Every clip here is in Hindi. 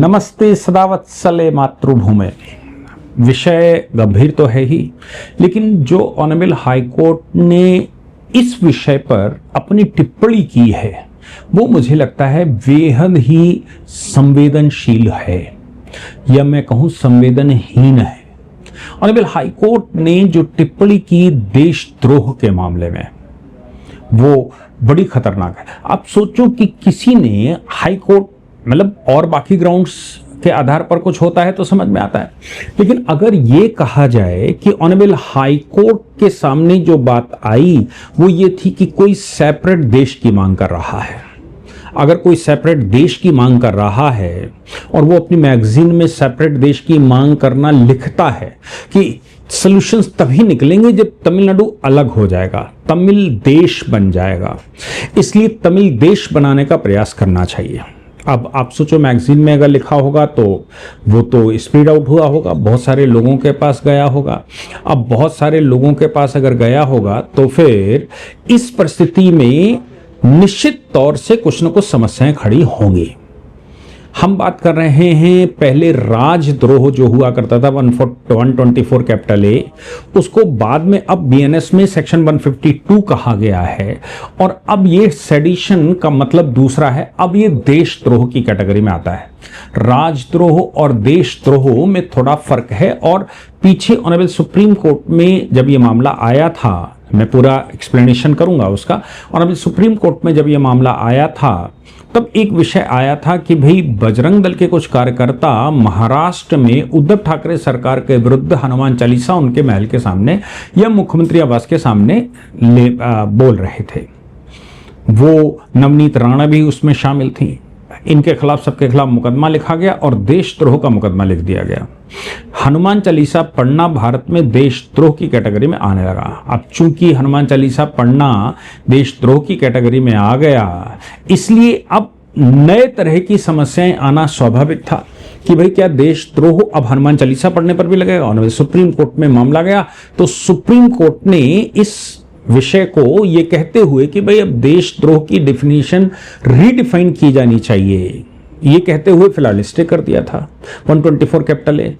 नमस्ते सदावत्सले मातृभूमि। विषय गंभीर तो है ही, लेकिन जो ऑनरेबल हाईकोर्ट ने इस विषय पर अपनी टिप्पणी की है वो मुझे लगता है बेहद ही संवेदनशील है, या मैं कहूं संवेदनहीन है। ऑनरेबल हाईकोर्ट ने जो टिप्पणी की देशद्रोह के मामले में वो बड़ी खतरनाक है। आप सोचो कि किसी ने हाईकोर्ट मतलब और बाकी ग्राउंड्स के आधार पर कुछ होता है तो समझ में आता है, लेकिन अगर ये कहा जाए कि ऑनरेबल हाईकोर्ट के सामने जो बात आई वो ये थी कि कोई सेपरेट देश की मांग कर रहा है। अगर कोई सेपरेट देश की मांग कर रहा है और वो अपनी मैगजीन में सेपरेट देश की मांग करना लिखता है कि सॉल्यूशंस तभी निकलेंगे जब तमिलनाडु अलग हो जाएगा, तमिल देश बन जाएगा, इसलिए तमिल देश बनाने का प्रयास करना चाहिए। अब आप सोचो मैगजीन में अगर लिखा होगा तो वो तो स्प्रेड आउट हुआ होगा, बहुत सारे लोगों के पास गया होगा। अब बहुत सारे लोगों के पास अगर गया होगा तो फिर इस परिस्थिति में निश्चित तौर से कुछ न कुछ समस्याएं खड़ी होंगी। हम बात कर रहे हैं पहले राजद्रोह जो हुआ करता था 124 कैपिटल ए, उसको बाद में अब बीएनएस में सेक्शन 152 कहा गया है, और अब ये सेडिशन का मतलब दूसरा है। अब ये देशद्रोह की कैटेगरी में आता है। राजद्रोह और देशद्रोह में थोड़ा फर्क है, और पीछे ऑनरेबल सुप्रीम कोर्ट में जब ये मामला आया था, मैं पूरा एक्सप्लेनेशन करूंगा उसका। ऑनरेबल सुप्रीम कोर्ट में जब ये मामला आया था तब एक विषय आया था कि भाई बजरंग दल के कुछ कार्यकर्ता महाराष्ट्र में उद्धव ठाकरे सरकार के विरुद्ध हनुमान चालीसा उनके महल के सामने या मुख्यमंत्री आवास के सामने बोल रहे थे। वो नवनीत राणा भी उसमें शामिल थी। इनके खिलाफ, सबके खिलाफ मुकदमा लिखा गया और देशद्रोह का मुकदमा लिख दिया गया। हनुमान चालीसा पढ़ना भारत में देशद्रोह की कैटेगरी में आने लगा। अब चूंकि हनुमान चालीसा पढ़ना देशद्रोह की कैटेगरी में आ गया, इसलिए अब नए तरह की समस्याएं आना स्वाभाविक था कि भाई क्या देशद्रोह अब हनुमान चालीसा पढ़ने पर भी लगेगा। और सुप्रीम कोर्ट में मामला गया तो सुप्रीम कोर्ट ने इस विषय को ये कहते हुए कि भाई अब देशद्रोह की डिफिनीशन रीडिफाइन की जानी चाहिए, ये कहते हुए फिलहाल स्टे कर दिया था 124 कैपिटल ए।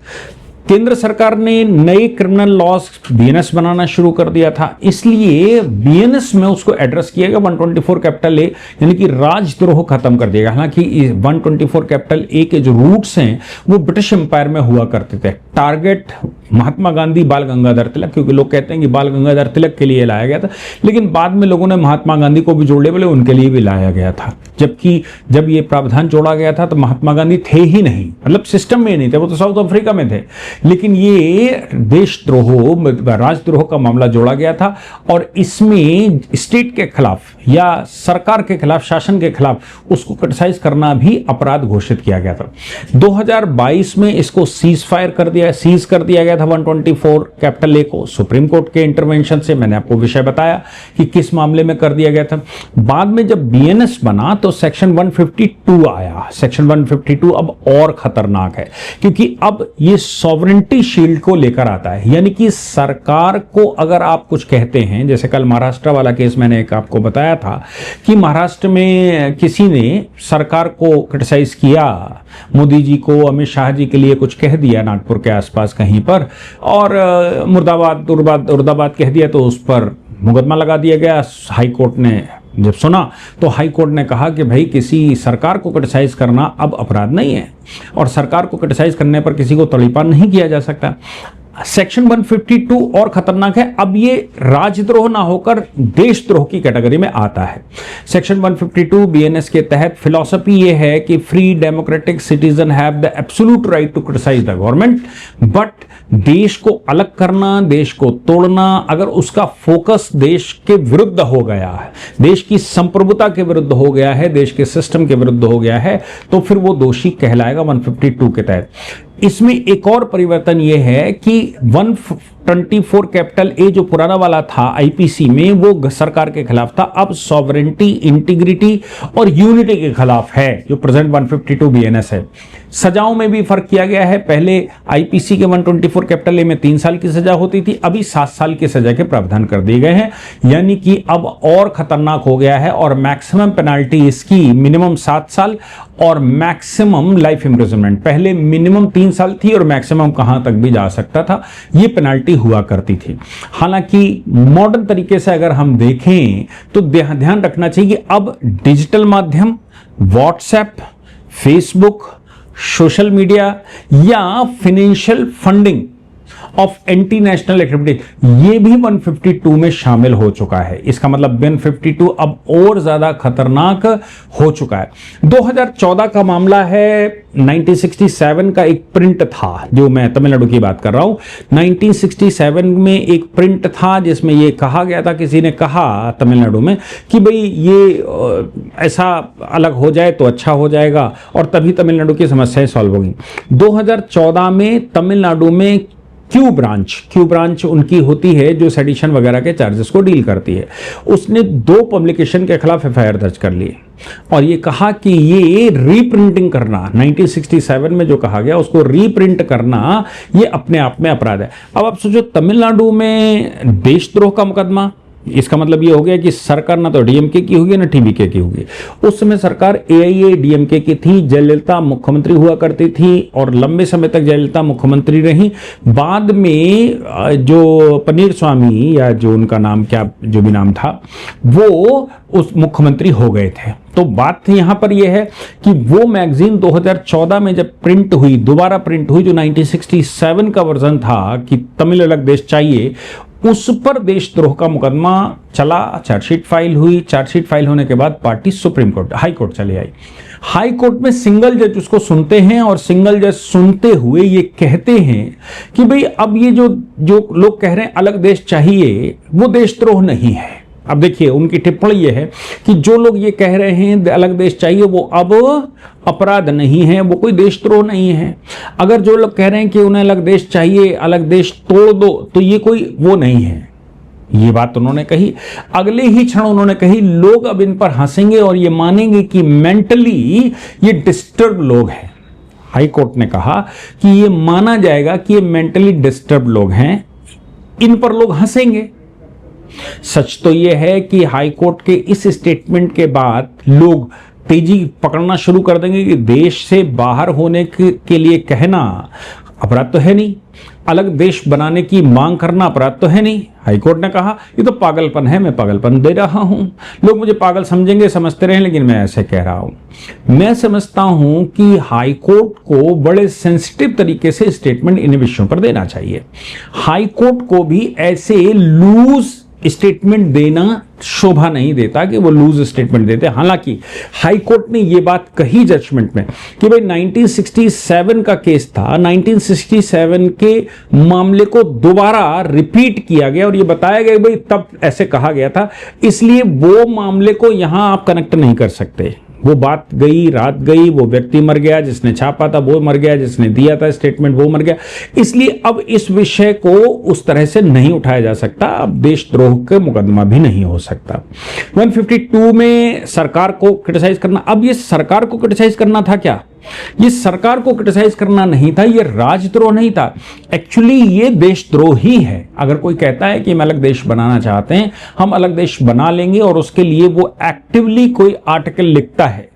केंद्र सरकार ने नए क्रिमिनल लॉज बीएनएस बनाना शुरू कर दिया था, इसलिए बीएनएस में उसको एड्रेस किया गया 124 कैपिटल ए, यानी कि राजद्रोह खत्म कर दिया। हालांकि 124 कैपिटल ए के जो रूट्स हैं वो ब्रिटिश एम्पायर में हुआ करते थे। टारगेट महात्मा गांधी, बाल गंगाधर तिलक, क्योंकि लोग कहते हैं कि बाल गंगाधर तिलक के लिए लाया गया था, लेकिन बाद में लोगों ने महात्मा गांधी को भी जोड़ लिया, बोले उनके लिए भी लाया गया था। जबकि जब ये प्रावधान जोड़ा गया था तो महात्मा गांधी थे ही नहीं, मतलब सिस्टम में नहीं थे, वो तो साउथ अफ्रीका में थे। लेकिन ये देशद्रोह, राजद्रोह का मामला जोड़ा गया था और इसमें स्टेट के खिलाफ या सरकार के खिलाफ, शासन के खिलाफ उसको क्रिटिसाइज करना भी अपराध घोषित किया गया था। 2022 में इसको सीज कर दिया गया था 124 कैपिटल ए को सुप्रीम कोर्ट के इंटरवेंशन से। मैंने आपको विषय बताया कि किस मामले में कर दिया गया था। बाद में जब बीएनएस बना तो सेक्शन 152 आया। सेक्शन 152 अब और खतरनाक है, क्योंकि अब ये सॉवरेंटी शील्ड को लेकर आता है, यानी कि सरकार को अगर आप कुछ कहते हैं, जैसे कल महाराष्ट्र वाला केस मैंने एक आपको बताया था कि महाराष्ट्र में किसी ने सरकार को क्रिटिसाइज किया, मोदी जी को, अमित शाह जी के लिए कुछ कह दिया नागपुर के आसपास कहीं पर, और मुर्दाबाद कह दिया तो उस पर मुकदमा लगा दिया गया। हाई कोर्ट ने जब सुना तो हाई कोर्ट ने कहा कि भाई किसी सरकार को क्रिटिसाइज करना अब अपराध नहीं है, और सरकार को क्रिटिसाइज करने पर किसी को तड़ीपार नहीं किया जा सकता। सेक्शन 152 और खतरनाक है, अब ये राजद्रोह ना होकर देशद्रोह की कैटेगरी में आता है। सेक्शन 152 बीएनएस के तहत फिलॉसफी ये है कि free democratic citizen have the absolute right to criticise the government, but देश को अलग करना, देश को तोड़ना, अगर उसका फोकस देश के विरुद्ध हो गया है, देश की संप्रभुता के विरुद्ध हो गया है, देश के सिस्टम के विरुद्ध हो गया है, तो फिर वो दोषी कहलाएगा 152 के तहत। इसमें एक और परिवर्तन यह है कि 124 कैपिटल ए जो पुराना वाला था आईपीसी में, वो सरकार के खिलाफ था, अब सॉवरेंटी, इंटीग्रिटी और यूनिटी के खिलाफ है, जो प्रेजेंट 152 बीएनएस है। सजाओं में भी फर्क किया गया है। पहले आईपीसी के 124 कैपिटल ए में 3 साल की सजा होती थी, अभी 7 साल की सजा के प्रावधान कर दिए गए हैं, यानी कि अब और खतरनाक हो गया है। और मैक्सिमम पेनाल्टी इसकी मिनिमम 7 साल और मैक्सिमम लाइफ इंप्रिजनमेंट। पहले मिनिमम 3 साल थी और मैक्सिमम कहां तक भी जा सकता था, यह पेनाल्टी हुआ करती थी। हालांकि मॉडर्न तरीके से अगर हम देखें तो ध्यान रखना चाहिए कि अब डिजिटल माध्यम, व्हाट्सएप, फेसबुक, सोशल मीडिया या financial funding of anti national activity ये भी 152 में शामिल हो चुका है। इसका मतलब 152 अब और ज्यादा खतरनाक हो चुका है। 2014 का मामला है। 1967 का एक प्रिंट था, जो मैं तमिलनाडु की बात कर रहा हूं। 1967 में एक प्रिंट था जिसमें यह कहा गया था, किसी ने कहा तमिलनाडु में कि भाई ये ऐसा अलग हो जाए तो अच्छा हो जाएगा और तभी तमिलनाडु की समस्याएं सॉल्व होगी। 2014 में तमिलनाडु में क्यू ब्रांच उनकी होती है जो सेडिशन वगैरह के चार्जेस को डील करती है। उसने 2 पब्लिकेशन के खिलाफ एफआईआर दर्ज कर ली और ये कहा कि ये रीप्रिंटिंग करना, 1967 में जो कहा गया उसको रीप्रिंट करना, ये अपने आप में अपराध है। अब आप सोचो, तमिलनाडु में देशद्रोह का मुकदमा, इसका मतलब ये हो गया कि सरकार ना तो डीएमके की होगी ना टीवीके की होगी। उस समय सरकार एआईएडीएमके की थी, जयललिता मुख्यमंत्री हुआ करती थी और लंबे समय तक जयललिता मुख्यमंत्री रही। बाद में जो पनीर स्वामी या जो उनका नाम क्या जो भी नाम था, वो उस मुख्यमंत्री हो गए थे। तो बात यहां पर यह है कि वो मैगजीन 2014 में जब प्रिंट हुई, दोबारा प्रिंट हुई, जो 1967 का वर्जन था कि तमिल अलग देश चाहिए, उस पर देशद्रोह का मुकदमा चला, चार्जशीट फाइल हुई। चार्जशीट फाइल होने के बाद party supreme court, high court चली आई। हाई कोर्ट में सिंगल जज उसको सुनते हैं और सिंगल जज सुनते हुए ये कहते हैं कि भाई अब ये जो लोग कह रहे हैं अलग देश चाहिए, वो देशद्रोह नहीं है। अब देखिए उनकी टिप्पणी यह है कि जो लोग ये कह रहे हैं अलग देश चाहिए, वो अब अपराध नहीं है, वो कोई देशद्रोह नहीं है। अगर जो लोग कह रहे हैं कि उन्हें अलग देश चाहिए, अलग देश तोड़ दो, तो ये कोई वो नहीं है। ये बात उन्होंने कही। अगले ही क्षण उन्होंने कही लोग अब इन पर हंसेंगे और ये मानेंगे कि मेंटली ये डिस्टर्ब लोग हैं। हाई कोर्ट ने कहा कि ये माना जाएगा कि ये मेंटली डिस्टर्ब लोग हैं, इन पर लोग हंसेंगे। सच तो यह है कि हाई कोर्ट के इस स्टेटमेंट के बाद लोग तेजी पकड़ना शुरू कर देंगे कि देश से बाहर होने के लिए कहना अपराध तो है नहीं, अलग देश बनाने की मांग करना अपराध तो है नहीं। हाई कोर्ट ने कहा ये तो पागलपन है, मैं पागलपन दे रहा हूं, लोग मुझे पागल समझेंगे, समझते रहें, लेकिन मैं ऐसे कह रहा हूं। मैं समझता हूं कि हाई कोर्ट को बड़े सेंसिटिव तरीके से स्टेटमेंट इन विषयों पर देना चाहिए। हाई कोर्ट को भी ऐसे लूज स्टेटमेंट देना शोभा नहीं देता कि वो लूज स्टेटमेंट देते। हालांकि हाई कोर्ट ने ये बात कही जजमेंट में कि भाई 1967 का केस था, 1967 के मामले को दोबारा रिपीट किया गया और ये बताया गया भाई तब ऐसे कहा गया था, इसलिए वो मामले को यहां आप कनेक्ट नहीं कर सकते। वो बात गई, रात गई, वो व्यक्ति मर गया, जिसने छापा था वो मर गया, जिसने दिया था स्टेटमेंट वो मर गया, इसलिए अब इस विषय को उस तरह से नहीं उठाया जा सकता। अब देशद्रोह का मुकदमा भी नहीं हो सकता। 152 में सरकार को क्रिटिसाइज करना, अब ये सरकार को क्रिटिसाइज करना था क्या? ये सरकार को क्रिटिसाइज करना नहीं था, ये राजद्रोह नहीं था, एक्चुअली ये देशद्रोह ही है। अगर कोई कहता है कि हम अलग देश बनाना चाहते हैं, हम अलग देश बना लेंगे और उसके लिए वो एक्टिवली कोई आर्टिकल लिखता है,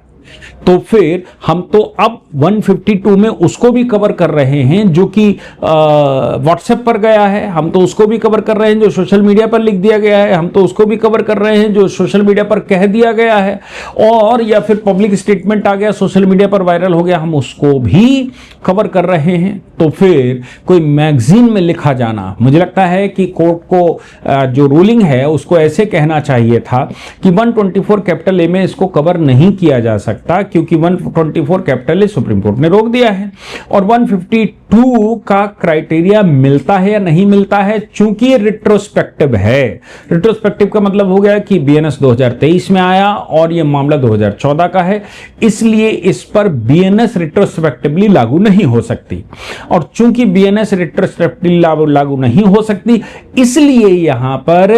तो फिर हम तो अब 152 में उसको भी कवर कर रहे हैं जो कि व्हाट्सएप पर गया है, हम तो उसको भी कवर कर रहे हैं जो सोशल मीडिया पर लिख दिया गया है, हम तो उसको भी कवर कर रहे हैं जो सोशल मीडिया पर कह दिया गया है, और या फिर पब्लिक स्टेटमेंट आ गया, सोशल मीडिया पर वायरल हो गया, हम उसको भी कवर कर रहे हैं। तो फिर कोई मैगजीन में लिखा जाना, मुझे लगता है कि कोर्ट को जो रूलिंग है उसको ऐसे कहना चाहिए था कि 124 कैपिटल ए में इसको कवर नहीं किया जा सकता क्योंकि 124 कैपिटल ए सुप्रीम कोर्ट ने रोक दिया है, और 152 का क्राइटेरिया मिलता है या नहीं मिलता है, चूंकि ये रिट्रोस्पेक्टिव है। रिट्रोस्पेक्टिव का मतलब हो गया कि बीएनएस 2023 में आया और ये मामला 2014 का है, इसलिए इस पर बीएनएस रिट्रोस्पेक्टिवली लागू नहीं हो सकती, और चूंकि बीएनएस रिट्रोस्पेक्टिवली लागू नहीं हो सकती, इसलिए यहां पर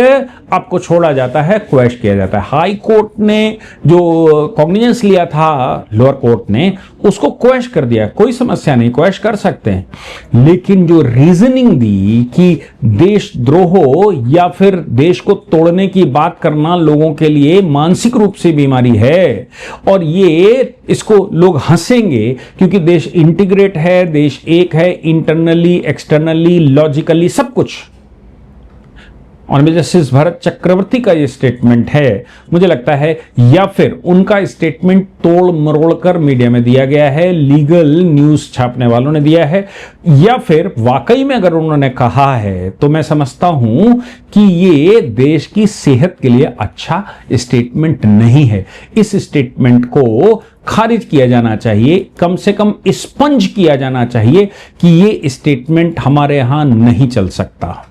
आपको छोड़ा जाता है, क्वेश्चन किया जाता है। हाई कोर्ट ने जो कॉग्निजेंस लिया था लोअर कोर्ट ने उसको क्वेश कर दिया, कोई समस्या नहीं, क्वेश कर सकते हैं। लेकिन जो रीजनिंग दी कि देशद्रोह या फिर देश को तोड़ने की बात करना लोगों के लिए मानसिक रूप से बीमारी है, और ये इसको लोग हंसेंगे क्योंकि देश इंटीग्रेट है, देश एक है, इंटरनली, एक्सटर्नली, लॉजिकली, सब कुछ। ऑनरेबल जस्टिस भरत चक्रवर्ती का ये स्टेटमेंट है, मुझे लगता है, या फिर उनका स्टेटमेंट तोड़ मरोड़ कर मीडिया में दिया गया है, लीगल न्यूज छापने वालों ने दिया है, या फिर वाकई में अगर उन्होंने कहा है तो मैं समझता हूं कि ये देश की सेहत के लिए अच्छा स्टेटमेंट नहीं है। इस स्टेटमेंट को खारिज किया जाना चाहिए, कम से कम स्पंज किया जाना चाहिए कि ये स्टेटमेंट हमारे यहां नहीं चल सकता।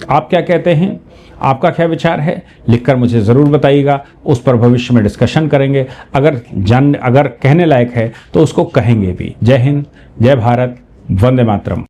आप क्या कहते हैं? आपका क्या विचार है? लिखकर मुझे जरूर बताइएगा, उस पर भविष्य में डिस्कशन करेंगे। अगर कहने लायक है तो उसको कहेंगे भी। जय हिंद, जय भारत, वंदे मातरम।